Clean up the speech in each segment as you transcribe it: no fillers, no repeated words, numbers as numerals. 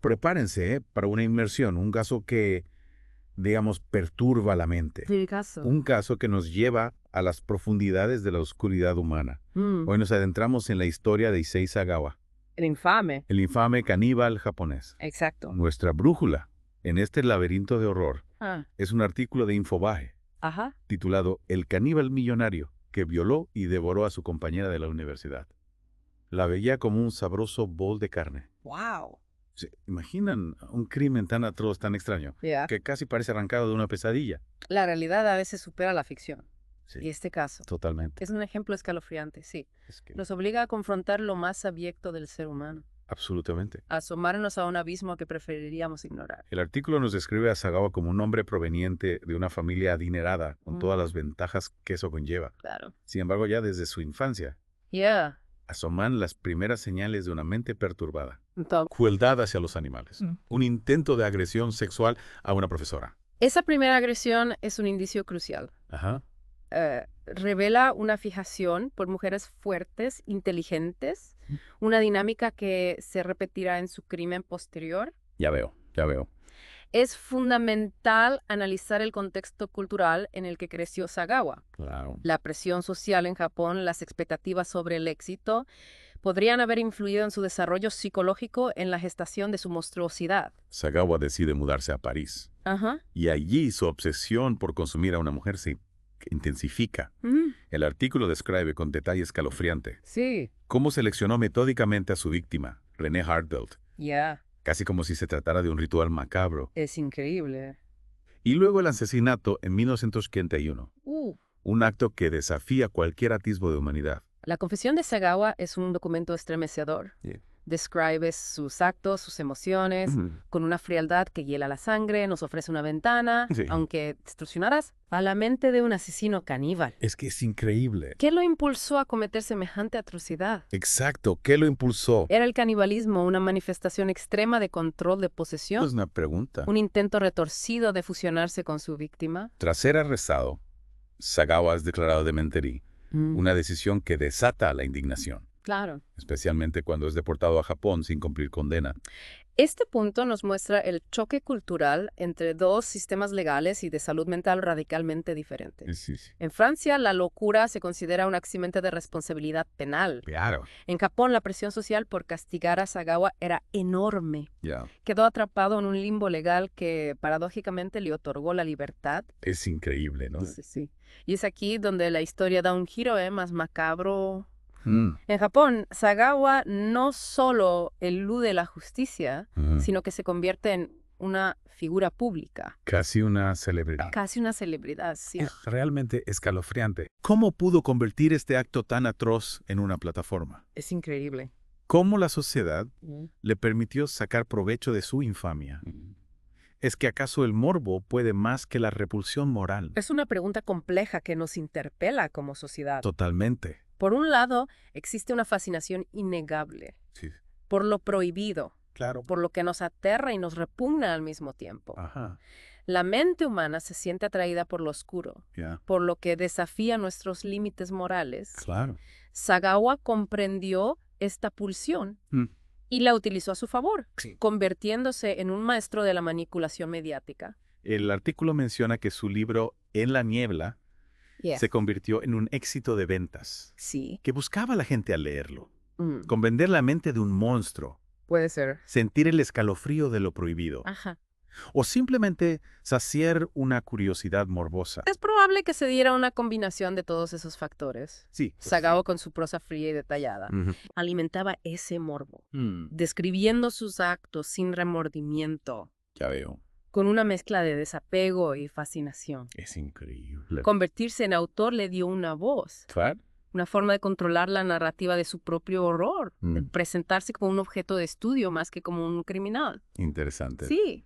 Prepárense, para una inmersión, un caso que, digamos, perturba la mente. ¿Qué caso? Un caso que nos lleva a las profundidades de la oscuridad humana. Mm, Hoy nos adentramos en la historia de Issei Sagawa, el infame. el infame caníbal japonés. Exacto. Nuestra brújula en este laberinto de horror Ah, es un artículo de Infobae ajá. titulado El caníbal millonario que violó y devoró a su compañera de la universidad. La veía como un sabroso bol de carne. Wow. ¿Se imaginan un crimen tan atroz, tan extraño, Ya. que casi parece arrancado de una pesadilla? La realidad a veces supera la ficción. Sí, Y este caso totalmente. es un ejemplo escalofriante, sí. Es que, Nos obliga a confrontar lo más abyecto del ser humano, absolutamente. a asomarnos a un abismo que preferiríamos ignorar. El artículo nos describe a Sagawa como un hombre proveniente de una familia adinerada, con Mm. todas las ventajas que eso conlleva. Claro. Sin embargo, ya desde su infancia, Ya. asoman las primeras señales de una mente perturbada. Entonces, Crueldad hacia los animales. Un intento de agresión sexual a una profesora. esa primera agresión es un indicio crucial. Ajá. Revela una fijación por mujeres fuertes, inteligentes, una dinámica que se repetirá en su crimen posterior. Ya veo, ya veo. Es fundamental analizar el contexto cultural en el que creció Sagawa. Claro. La presión social en Japón, las expectativas sobre el éxito, podrían haber influido en su desarrollo psicológico en la gestación de su monstruosidad. Sagawa decide mudarse a París. Ajá. Y allí su obsesión por consumir a una mujer se intensifica. El artículo describe con detalle escalofriante Sí. cómo seleccionó metódicamente a su víctima, René Hartwelt, Ya. casi como si se tratara de un ritual macabro. Es increíble. Y luego el asesinato en 1981, un acto que desafía cualquier atisbo de humanidad. La confesión de Sagawa es un documento estremecedor. Yeah. Describe sus actos, sus emociones, con una frialdad que hiela la sangre, nos ofrece una ventana, Sí. aunque distorsionadas, a la mente de un asesino caníbal. Es que es increíble. ¿Qué lo impulsó a cometer semejante atrocidad? Exacto, ¿qué lo impulsó? ¿Era el canibalismo una manifestación extrema de control de posesión? Es una pregunta. ¿Un intento retorcido de fusionarse con su víctima? Tras ser arrestado, Sagawa es declarado dementeri, una decisión que desata la indignación, Claro. especialmente cuando es deportado a Japón sin cumplir condena. Este punto nos muestra el choque cultural entre dos sistemas legales y de salud mental radicalmente diferentes. Sí. En Francia, la locura se considera un accidente de responsabilidad penal. Claro. En Japón, la presión social por castigar a Sagawa era enorme. Ya. Quedó atrapado en un limbo legal que, paradójicamente, le otorgó la libertad. Es increíble, ¿no? Sí. Y es aquí donde la historia da un giro más macabro. Mm. En Japón, Sagawa no solo elude la justicia, sino que se convierte en una figura pública. Casi una celebridad. Casi una celebridad, sí. Es realmente escalofriante. ¿Cómo pudo convertir este acto tan atroz en una plataforma? Es increíble. ¿Cómo la sociedad le permitió sacar provecho de su infamia? ¿Es que acaso el morbo puede más que la repulsión moral? Es una pregunta compleja que nos interpela como sociedad. Totalmente. Por un lado, existe una fascinación innegable Sí. por lo prohibido, Claro. por lo que nos aterra y nos repugna al mismo tiempo. Ajá. La mente humana se siente atraída por lo oscuro, Ya. por lo que desafía nuestros límites morales. Claro. Sagawa comprendió esta pulsión y la utilizó a su favor, Sí. convirtiéndose en un maestro de la manipulación mediática. El artículo menciona que su libro En la niebla se convirtió en un éxito de ventas, Sí. que buscaba a la gente a leerlo. Con vender la mente de un monstruo, Puede ser. sentir el escalofrío de lo prohibido, Ajá. o simplemente saciar una curiosidad morbosa. Es probable que se diera una combinación de todos esos factores. Sí. Sagawa, con su prosa fría y detallada, alimentaba ese morbo, describiendo sus actos sin remordimiento, Ya veo. con una mezcla de desapego y fascinación. Es increíble. Convertirse en autor le dio una voz, Claro. una forma de controlar la narrativa de su propio horror, de presentarse como un objeto de estudio más que como un criminal. Interesante. Sí.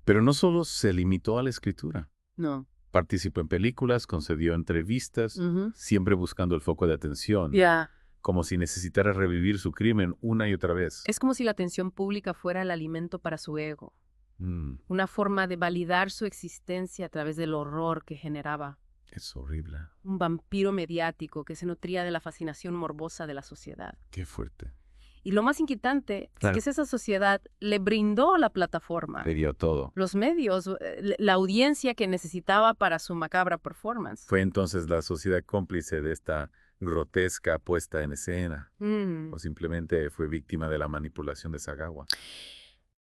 Pero no solo se limitó a la escritura. No. Participó en películas, concedió entrevistas, siempre buscando el foco de atención, Ya. como si necesitara revivir su crimen una y otra vez. Es como si la atención pública fuera el alimento para su ego. Una forma de validar su existencia a través del horror que generaba. Es horrible. Un vampiro mediático que se nutría de la fascinación morbosa de la sociedad. Qué fuerte. Y lo más inquietante es Claro. que esa sociedad le brindó la plataforma, Le dio todo. los medios, la audiencia que necesitaba para su macabra performance. Fue entonces la sociedad cómplice de esta grotesca puesta en escena, Mm. o simplemente fue víctima de la manipulación de Sagawa.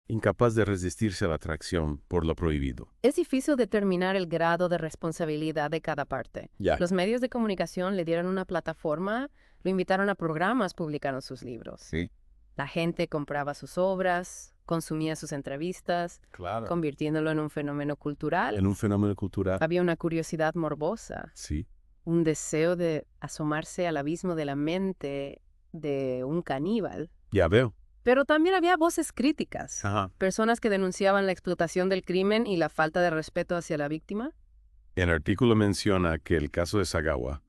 Incapaz de resistirse a la atracción por lo prohibido. Es difícil determinar el grado de responsabilidad de cada parte. Ya. Los medios de comunicación le dieron una plataforma, lo invitaron a programas, publicaron sus libros. Sí, La gente compraba sus obras, consumía sus entrevistas, claro. convirtiéndolo en un fenómeno cultural. En un fenómeno cultural. Había una curiosidad morbosa, Sí. un deseo de asomarse al abismo de la mente de un caníbal. Ya veo. Pero también había voces críticas, Ajá. personas que denunciaban la explotación del crimen y la falta de respeto hacia la víctima. El artículo menciona que el caso de Sagawa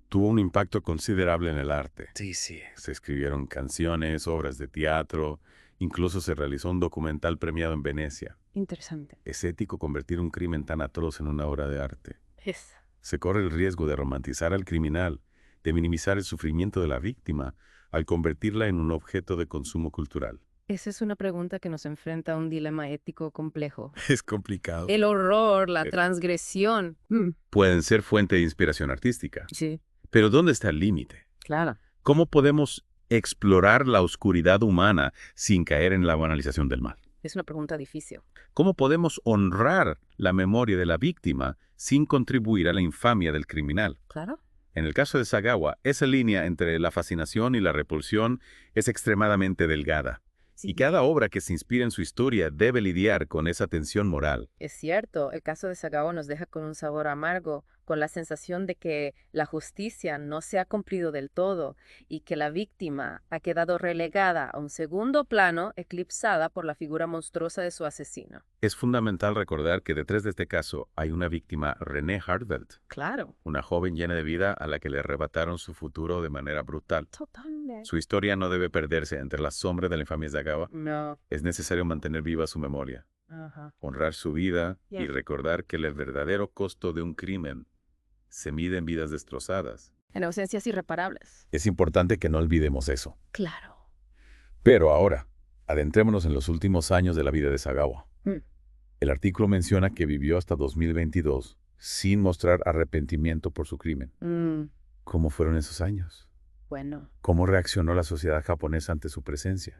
tuvo un impacto considerable en el arte. Sí, sí. Se escribieron canciones, obras de teatro, incluso se realizó un documental premiado en Venecia. Interesante. ¿Es ético convertir un crimen tan atroz en una obra de arte? Es. Se corre el riesgo de romantizar al criminal, de minimizar el sufrimiento de la víctima, al convertirla en un objeto de consumo cultural. Esa es una pregunta que nos enfrenta a un dilema ético complejo. Es complicado. El horror, la Eh. transgresión. Pueden ser fuente de inspiración artística. Sí, Pero ¿dónde está el límite? claro. ¿Cómo podemos explorar la oscuridad humana sin caer en la banalización del mal? Es una pregunta difícil. ¿Cómo podemos honrar la memoria de la víctima sin contribuir a la infamia del criminal? Claro. En el caso de Sagawa, esa línea entre la fascinación y la repulsión es extremadamente delgada. Sí. Y cada obra que se inspira en su historia debe lidiar con esa tensión moral. Es cierto, el caso de Sagawa nos deja con un sabor amargo, con la sensación de que la justicia no se ha cumplido del todo y que la víctima ha quedado relegada a un segundo plano, eclipsada por la figura monstruosa de su asesino. Es fundamental recordar que detrás de este caso hay una víctima, René Hartveld, Claro. una joven llena de vida a la que le arrebataron su futuro de manera brutal. Totalmente. Su historia no debe perderse entre las sombras de la infamia de Sagawa. No. Es necesario mantener viva su memoria, Ajá. honrar su vida y Yeah. recordar que el verdadero costo de un crimen se mide en vidas destrozadas. En ausencias irreparables. Es importante que no olvidemos eso. Claro. Pero ahora, adentrémonos en los últimos años de la vida de Sagawa. El artículo menciona que vivió hasta 2022 sin mostrar arrepentimiento por su crimen. ¿Cómo fueron esos años? Bueno. ¿Cómo reaccionó la sociedad japonesa ante su presencia?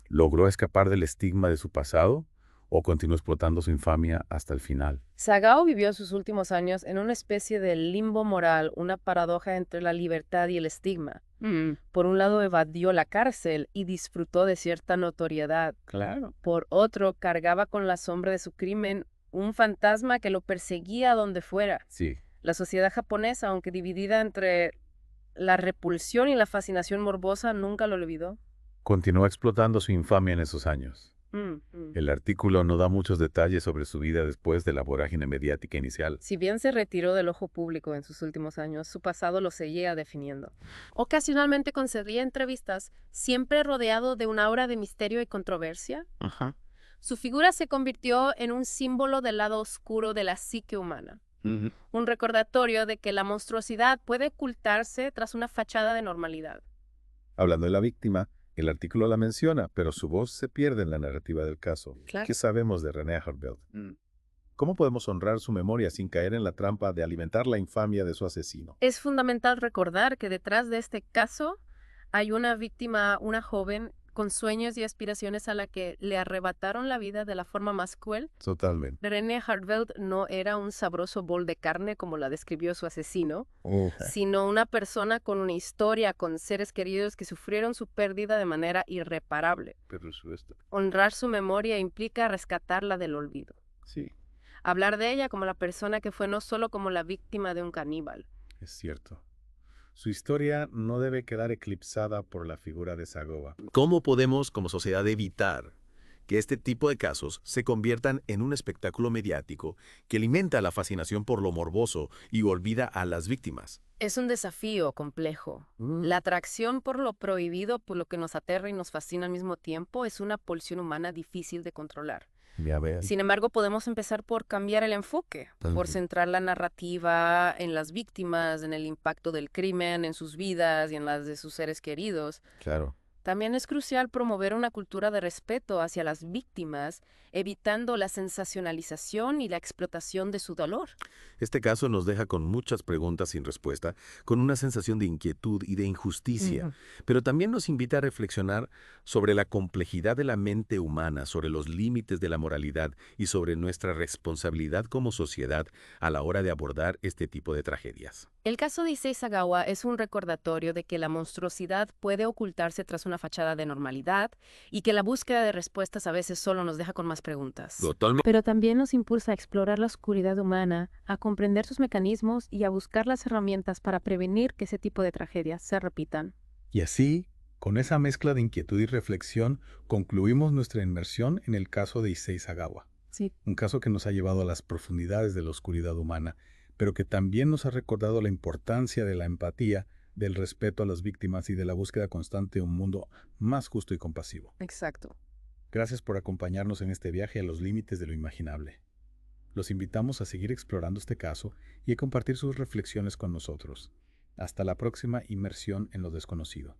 ¿Logró escapar del estigma de su pasado o continuó explotando su infamia hasta el final? Sagawa vivió sus últimos años en una especie de limbo moral, una paradoja entre la libertad y el estigma. Por un lado, evadió la cárcel y disfrutó de cierta notoriedad. Claro. Por otro, cargaba con la sombra de su crimen un fantasma que lo perseguía a donde fuera. Sí. La sociedad japonesa, aunque dividida entre la repulsión y la fascinación morbosa, nunca lo olvidó. Continuó explotando su infamia en esos años. El artículo no da muchos detalles sobre su vida después de la vorágine mediática inicial. Si bien se retiró del ojo público en sus últimos años, su pasado lo seguía definiendo. Ocasionalmente concedía entrevistas, siempre rodeado de un aura de misterio y controversia. Ajá. Su figura se convirtió en un símbolo del lado oscuro de la psique humana. Un recordatorio de que la monstruosidad puede ocultarse tras una fachada de normalidad. Hablando de la víctima, el artículo la menciona, pero su voz se pierde en la narrativa del caso. Claro. ¿Qué sabemos de René Hartveld? ¿Cómo podemos honrar su memoria sin caer en la trampa de alimentar la infamia de su asesino? Es fundamental recordar que detrás de este caso hay una víctima, una joven con sueños y aspiraciones a la que le arrebataron la vida de la forma más cruel. Totalmente. René Hartveld no era un sabroso bol de carne como la describió su asesino, sino una persona con una historia, con seres queridos que sufrieron su pérdida de manera irreparable. Por supuesto. Honrar su memoria implica rescatarla del olvido. Sí, Hablar de ella como la persona que fue, no solo como la víctima de un caníbal. es cierto. Su historia no debe quedar eclipsada por la figura de Sagawa. ¿Cómo podemos, como sociedad, evitar que este tipo de casos se conviertan en un espectáculo mediático que alimenta la fascinación por lo morboso y olvida a las víctimas? Es un desafío complejo. La atracción por lo prohibido, por lo que nos aterra y nos fascina al mismo tiempo, es una pulsión humana difícil de controlar. Ya ves. Sin embargo, podemos empezar por cambiar el enfoque, por centrar la narrativa en las víctimas, en el impacto del crimen, en sus vidas y en las de sus seres queridos. Claro. También es crucial promover una cultura de respeto hacia las víctimas, evitando la sensacionalización y la explotación de su dolor. Este caso nos deja con muchas preguntas sin respuesta, con una sensación de inquietud y de injusticia, Ujú. pero también nos invita a reflexionar sobre la complejidad de la mente humana, sobre los límites de la moralidad y sobre nuestra responsabilidad como sociedad a la hora de abordar este tipo de tragedias. El caso de Issei Sagawa es un recordatorio de que la monstruosidad puede ocultarse tras una fachada de normalidad y que la búsqueda de respuestas a veces solo nos deja con más preguntas. Totalmente. Pero también nos impulsa a explorar la oscuridad humana, a comprender sus mecanismos y a buscar las herramientas para prevenir que ese tipo de tragedias se repitan. Y así, con esa mezcla de inquietud y reflexión, concluimos nuestra inmersión en el caso de Issei Sagawa. Sí. Un caso que nos ha llevado a las profundidades de la oscuridad humana, pero que también nos ha recordado la importancia de la empatía, del respeto a las víctimas y de la búsqueda constante de un mundo más justo y compasivo. Exacto. Gracias por acompañarnos en este viaje a los límites de lo imaginable. Los invitamos a seguir explorando este caso y a compartir sus reflexiones con nosotros. Hasta la próxima inmersión en lo desconocido.